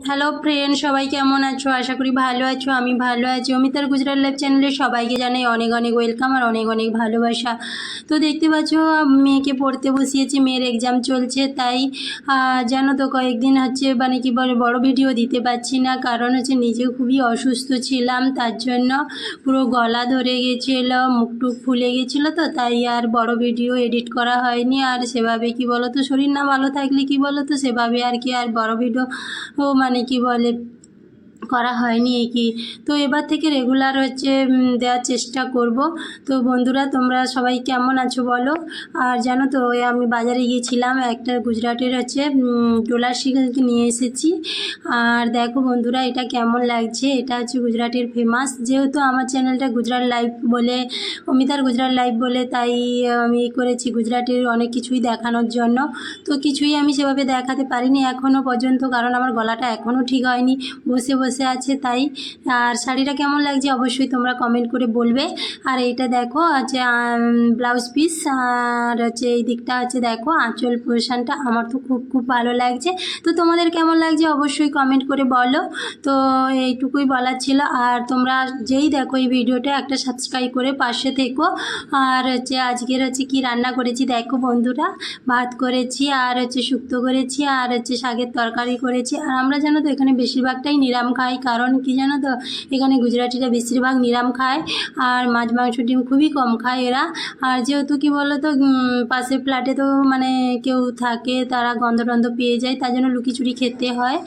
Hello friend, সবাই কেমন আছো? আশা করি ভালো আছো। আমি ভালো আছি। অমিতার গুজরাট লাইভ চ্যানেলে সবাইকে জানাই অনেক অনেক ওয়েলকাম আর অনেক অনেক ভালোবাসা। তো দেখতে পাচ্ছ, মেয়েকে পড়তে বসিয়েছি, মেয়ের এক্সাম চলছে, তাই জানো তো কয়েকদিন হচ্ছে মানে কি বলে বড় ভিডিও দিতে পারছি না, কারণ হচ্ছে নিজেও খুবই অসুস্থ ছিলাম, তার জন্য পুরো গলা ধরে গেছিলো, মুখ টুক ফুলে গেছিলো, তো তাই আর বড় ভিডিও এডিট করা হয়নি। আর সেভাবে কি বলো তো, শরীর না ভালো থাকলে কি বলো তো, সেভাবে আর কি আর বড় ভিডিও মানে কি বলে করা হয়নি কি। তো এবার থেকে রেগুলার হচ্ছে দেওয়ার চেষ্টা করব। তো বন্ধুরা, তোমরা সবাই কেমন আছো বলো। আর জানো তো, ওই আমি বাজারে গিয়েছিলাম, একটা গুজরাটের হচ্ছে ডোলার সিল্ক নিয়ে এসেছি। আর দেখো বন্ধুরা, এটা কেমন লাগছে। এটা হচ্ছে গুজরাটের ফেমাস, যেহেতু আমার চ্যানেলটা গুজরাট লাইভ বলে, অমিতার গুজরাট লাইভ বলে, তাই আমি করেছি গুজরাটের অনেক কিছুই দেখানোর জন্য। তো কিছুই আমি সেভাবে দেখাতে পারিনি এখনও পর্যন্ত, কারণ আমার গলাটা এখনও ঠিক হয়নি, বসে বসে আছে তাই। আর শাড়িটা কেমন লাগছে অবশ্যই তোমরা কমেন্ট করে বলবে। আর এইটা দেখো হচ্ছে ব্লাউজ পিস, আর হচ্ছে এই দিকটা হচ্ছে দেখো আঁচল পোর্শনটা, আমার তো খুব খুব ভালো লাগছে। তো তোমাদের কেমন লাগছে অবশ্যই কমেন্ট করে বলো। তো এইটুকুই বলার ছিল। আর তোমরা যেই দেখো এই ভিডিওটা, একটা সাবস্ক্রাইব করে পাশে থেকো। আর হচ্ছে আজকের হচ্ছে কি রান্না করেছি দেখো বন্ধুরা, ভাত করেছি, আর হচ্ছে শুক্তো করেছি, আর হচ্ছে শাকের তরকারি করেছি। আর আমরা জানো তো এখানে বেশিরভাগটাই নিরাম খাই, কারণ কি জানো তো, এখানে গুজরাটিরা বেশিরভাগ নিরাম খায়, আর মাছ মাংস ডিম খুবই কম খায় এরা। আর যেহেতু কি বলো তো, পাশের ফ্ল্যাটে তো মানে কেউ থাকে, তারা গন্ধ টন্ধ পেয়ে যায়, তার জন্য লুকিচুরি খেতে হয়।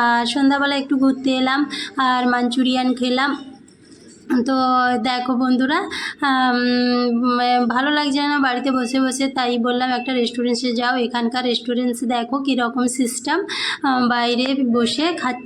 আর সন্ধ্যাবেলা একটু ঘুরতে এলাম, আর মাঞ্চুরিয়ান খেলাম। তো দেখো বন্ধুরা, ভালো লাগছে না বাড়িতে বসে বসে, তাই বললাম একটা রেস্টুরেন্টে যাও। এখানকার রেস্টুরেন্টস দেখো কীরকম সিস্টেম, বাইরে বসে খাচ্ছে।